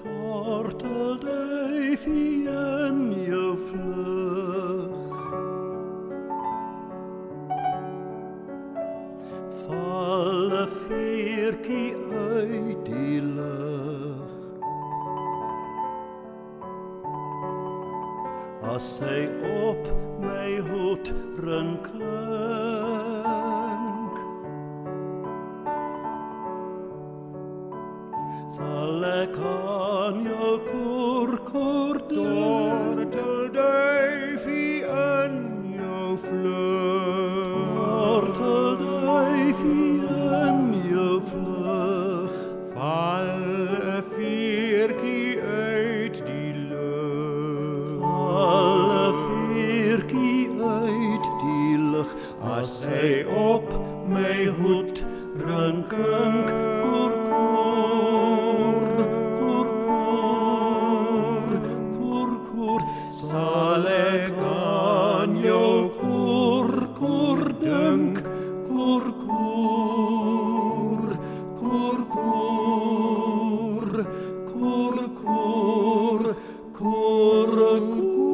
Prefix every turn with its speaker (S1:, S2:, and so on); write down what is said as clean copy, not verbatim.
S1: Tortelduif in jou vlug, val 'n veertjie uit die lug. As sy op my hoed klink, sal ek aan jou koer dink.
S2: Tortelduifie in jou vlug,
S1: Tortelduifie in jou vlug,
S2: val 'n veertjie uit die lug.
S1: val 'n veertjie uit die lug. As sy op my hoed klink, koer, sal ek aan jou koer dink. Koer, koer, koer, koer, koer, koer, koer, koer.